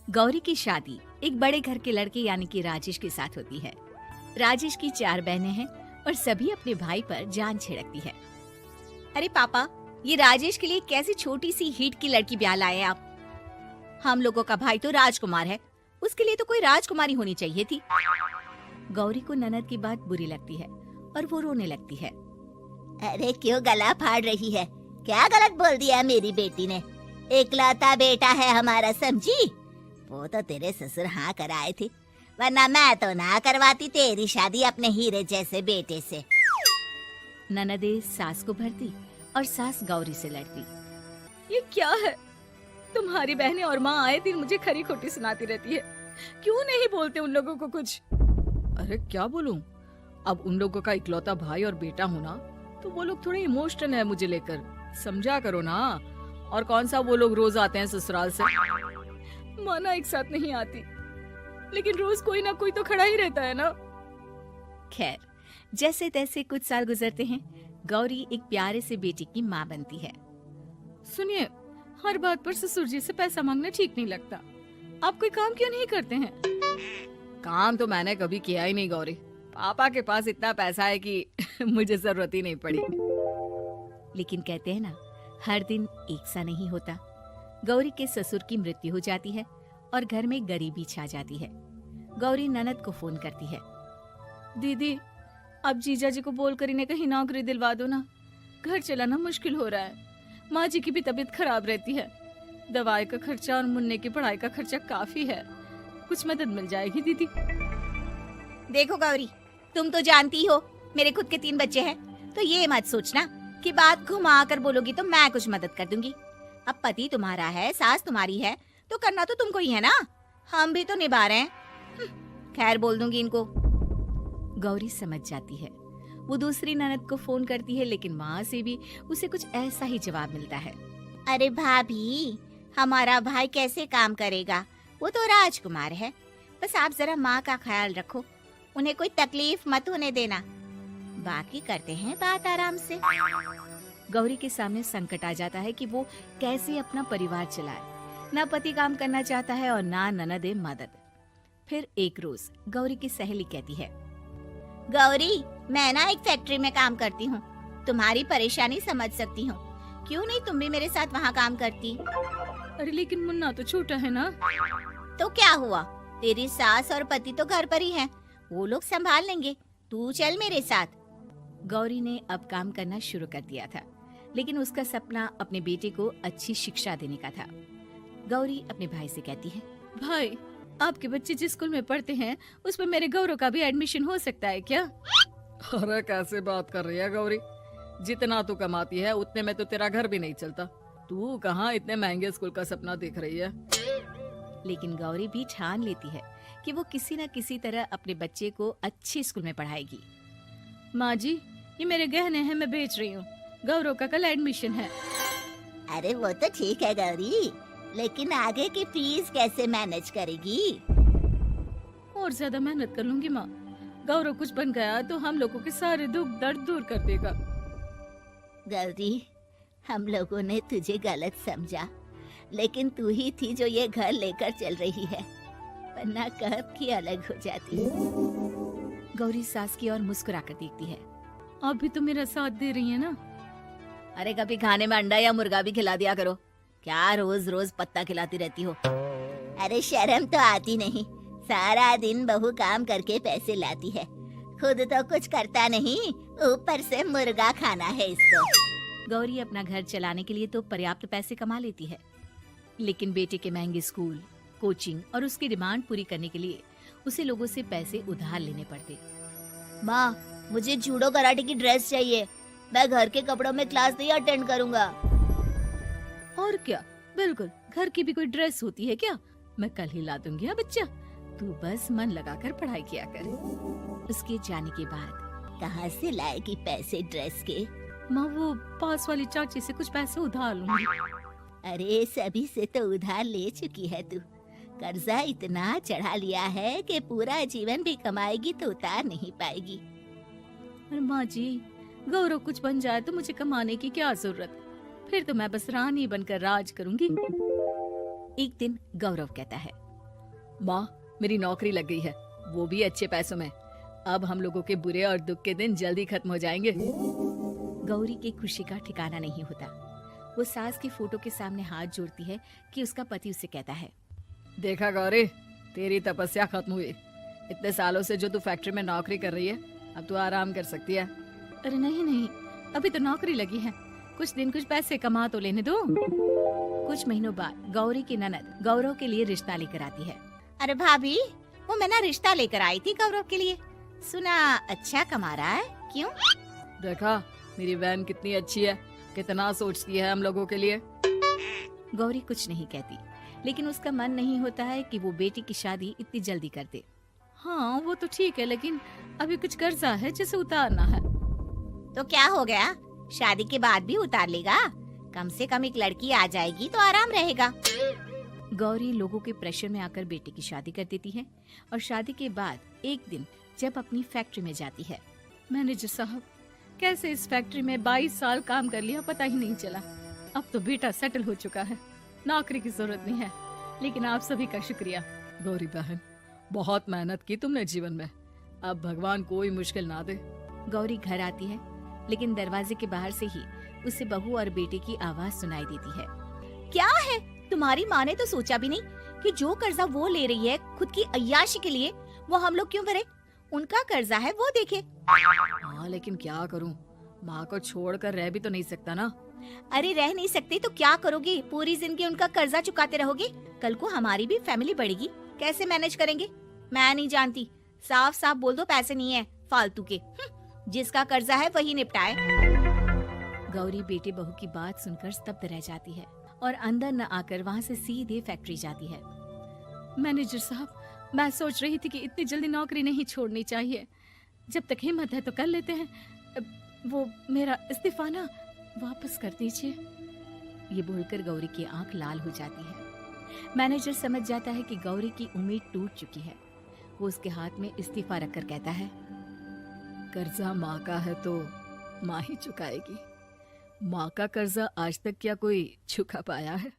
गौरी की शादी एक बड़े घर के लड़के यानी कि राजेश के साथ होती है। राजेश की 4 बहनें हैं और सभी अपने भाई पर जान छिड़कती है। अरे पापा, ये राजेश के लिए कैसी छोटी सी हिट की लड़की ब्याह लाए आप? हम लोगों का भाई तो राजकुमार है, उसके लिए तो कोई राजकुमारी होनी चाहिए थी। गौरी को ननद की बात बुरी लगती है और वो रोने लगती है। अरे क्यों गला फाड़ रही है? क्या गलत बोल दिया मेरी बेटी ने? इकलौता बेटा है हमारा, समझी? वो तो तेरे ससुर हाँ कराए थे, वरना मैं तो ना करवाती तेरी शादी अपने हीरे जैसे बेटे से। ननदे सास को भरती और सास गौरी से लड़ती। ये क्या है? तुम्हारी बहनें और माँ आए दिन मुझे खरी खोटी सुनाती रहती है। क्यों नहीं बोलते उन लोगों को कुछ? अरे क्या बोलूं? अब उन लोगों का इकलौता भाई और बेटा होना, तो वो लोग थोड़े इमोशनल है मुझे लेकर, समझा करो ना। और कौन सा वो लोग रोज आते हैं ससुराल से? माना एक साथ नहीं आती, लेकिन रोज कोई ना कोई तो खड़ा ही रहता है ना। खैर, जैसे तैसे कुछ साल गुजरते हैं। गौरी एक प्यारे से बेटी की माँ बनती है। सुनिए, हर बात पर ससुर जी से पैसा मांगना ठीक नहीं लगता। आप कोई काम क्यों नहीं करते हैं? काम तो मैंने कभी किया ही नहीं गौरी। पापा के पास इतना पैसा है कि मुझे जरूरत ही नहीं पड़ी। लेकिन कहते हैं ना, हर दिन एक सा नहीं होता। गौरी के ससुर की मृत्यु हो जाती है और घर में गरीबी छा जाती है। गौरी ननद को फोन करती है। दीदी, अब जीजा जी को बोलकर इन्हें कहीं नौकरी दिलवा दो ना। घर चलाना मुश्किल हो रहा है। माँ जी की भी तबीयत खराब रहती है। दवाई का खर्चा और मुन्ने की पढ़ाई का खर्चा काफी है। कुछ मदद मिल जाएगी दीदी। देखो गौरी, तुम तो जानती हो मेरे खुद के 3 बच्चे हैं, तो ये मत सोचना कि बात घुमा कर बोलोगी तो मैं कुछ मदद कर दूंगी। अब पति तुम्हारा है, सास तुम्हारी है, तो करना तो तुमको ही है ना। हम भी तो निभा रहे हैं। खैर, बोल दूंगी इनको। गौरी समझ जाती है। वो दूसरी ननद को फोन करती है, लेकिन वहाँ से भी उसे कुछ ऐसा ही जवाब मिलता है। अरे भाभी, हमारा भाई कैसे काम करेगा? वो तो राजकुमार है। बस आप जरा माँ का ख्याल रखो, उन्हें कोई तकलीफ मत होने देना। बाकी करते हैं बात आराम से। गौरी के सामने संकट आ जाता है कि वो कैसे अपना परिवार चलाए। ना पति काम करना चाहता है और ना ननदे मदद। फिर एक रोज गौरी की सहेली कहती है, गौरी, मैं ना एक फैक्ट्री में काम करती हूँ, तुम्हारी परेशानी समझ सकती हूँ। क्यों नहीं तुम भी मेरे साथ वहाँ काम करती? अरे लेकिन मुन्ना तो छोटा है ना। तो क्या हुआ? तेरी सास और पति तो घर पर ही हैं, वो लोग संभाल लेंगे। तू चल मेरे साथ। गौरी ने अब काम करना शुरू कर दिया था, लेकिन उसका सपना अपने बेटे को अच्छी शिक्षा देने का था। गौरी अपने भाई से कहती है, भाई, आपके बच्चे जिस स्कूल में पढ़ते हैं उसमें मेरे गौरव का भी एडमिशन हो सकता है क्या? अरे कैसे बात कर रही है गौरी? जितना तू कमाती है उतने में तो तेरा घर भी नहीं चलता। तू कहाँ इतने महंगे स्कूल का सपना देख रही है? लेकिन गौरी भी ठान लेती है कि वो किसी न किसी तरह अपने बच्चे को अच्छे स्कूल में पढ़ाएगी। माँ जी, ये मेरे गहने हैं, मैं बेच रही हूँ। गौरव का कल एडमिशन है। अरे वो तो ठीक है गौरी, लेकिन आगे की फीस कैसे मैनेज करेगी? और ज्यादा मेहनत कर लूंगी माँ। गौरव कुछ बन गया तो हम लोगों के सारे दुख दर्द दूर कर देगा। गौरी, हम लोगों ने तुझे गलत समझा, लेकिन तू ही थी जो ये घर लेकर चल रही है, वरना कब की अलग हो जाती। गौरी सास की ओर मुस्कुराकर देखती है। आप भी तो मेरा साथ दे रही है ना। अरे कभी खाने में अंडा या मुर्गा भी खिला दिया करो। क्या रोज रोज पत्ता खिलाती रहती हो? अरे शर्म तो आती नहीं? सारा दिन बहू काम करके पैसे लाती है, खुद तो कुछ करता नहीं, ऊपर से मुर्गा खाना है इसको। गौरी अपना घर चलाने के लिए तो पर्याप्त पैसे कमा लेती है, लेकिन बेटे के महंगे स्कूल, कोचिंग और उसकी डिमांड पूरी करने के लिए उसे लोगों से पैसे उधार लेने पड़ते। माँ, मुझे जूडो कराटे की ड्रेस चाहिए, मैं घर के कपड़ों में क्लास नहीं अटेंड करूँगा। और क्या, बिल्कुल, घर की भी कोई ड्रेस होती है क्या? मैं कल ही ला दूंगी। बच्चा, तू बस मन लगाकर पढ़ाई किया कर। उसके जाने के बाद कहाँ से लाएगी पैसे ड्रेस के? माँ, वो पास वाली चाची से कुछ पैसे उधार लूंगी। अरे सभी से तो उधार ले चुकी है तू। कर्जा इतना चढ़ा लिया है कि पूरा जीवन भी कमाएगी तो उतार नहीं पाएगी। अरे माँ जी, गौरव कुछ बन जाए तो मुझे कमाने की क्या जरूरत? फिर तो मैं बस रानी बनकर राज करूंगी। एक दिन गौरव कहता है, माँ, मेरी नौकरी लग गई है, वो भी अच्छे पैसों में। अब हम लोगों के बुरे और दुख के दिन जल्दी खत्म हो जाएंगे। गौरी की खुशी का ठिकाना नहीं होता। वो सास की फोटो के सामने हाथ जोड़ती है कि उसका पति उससे कहता है, देखा गौरी, तेरी तपस्या खत्म हुई। इतने सालों से जो तू फैक्ट्री में नौकरी कर रही है, अब तू आराम कर सकती है। अरे नहीं नहीं, अभी तो नौकरी लगी है, कुछ दिन कुछ पैसे कमा तो लेने दो। कुछ महीनों बाद गौरी की ननद गौरव के लिए रिश्ता लेकर आती है। अरे भाभी, वो मैं ना रिश्ता लेकर आई थी गौरव के लिए, सुना अच्छा कमा रहा है, क्यों? देखा मेरी बहन कितनी अच्छी है, कितना सोचती है हम लोगों के लिए। गौरी कुछ नहीं कहती, लेकिन उसका मन नहीं होता है कि वो बेटी की शादी इतनी जल्दी कर दे। हाँ वो तो ठीक है, लेकिन अभी कुछ कर्जा है जिसे उतारना है। तो क्या हो गया, शादी के बाद भी उतार लेगा, कम से कम एक लड़की आ जाएगी तो आराम रहेगा। गौरी लोगों के प्रेशर में आकर बेटे की शादी कर देती है और शादी के बाद एक दिन जब अपनी फैक्ट्री में जाती है। मैनेजर साहब, कैसे इस फैक्ट्री में 22 साल काम कर लिया पता ही नहीं चला। अब तो बेटा सेटल हो चुका है, नौकरी की जरूरत नहीं है, लेकिन आप सभी का शुक्रिया। गौरी बहन, बहुत मेहनत की तुमने जीवन में, अब भगवान कोई मुश्किल ना दे। गौरी घर आती है, लेकिन दरवाजे के बाहर से ही उसे बहू और बेटे की आवाज सुनाई देती है। क्या है, तुम्हारी माँ ने तो सोचा भी नहीं कि जो कर्जा वो ले रही है खुद की अय्याशी के लिए, वो हम लोग क्यों भरे? उनका कर्जा है, वो देखे। हाँ लेकिन क्या करूँ, माँ को छोड़कर रह भी तो नहीं सकता ना। अरे रह नहीं सकते तो क्या करोगे? पूरी जिंदगी उनका कर्जा चुकाते रहोगे? कल को हमारी भी फैमिली बढ़ेगी, कैसे मैनेज करेंगे? मैं नहीं जानती, साफ साफ बोल दो पैसे नहीं है फालतू के। जिसका कर्जा है वही निपटाए। गौरी बेटे बहू की बात सुनकर स्तब्ध रह जाती है और अंदर न आकर वहाँ से सीधे फैक्ट्री जाती है। मैनेजर साहब, मैं सोच रही थी कि इतनी जल्दी नौकरी नहीं छोड़नी चाहिए, जब तक हिम्मत है तो कर लेते हैं। वो मेरा इस्तीफा ना वापस कर दीजिए। ये बोलकर गौरी की आंख लाल हो जाती है। मैनेजर समझ जाता है कि गौरी की उम्मीद टूट चुकी है। वो उसके हाथ में इस्तीफा रखकर कहता है, कर्जा माँ का है तो माँ ही चुकाएगी। माँ का कर्जा आज तक क्या कोई चुका पाया है?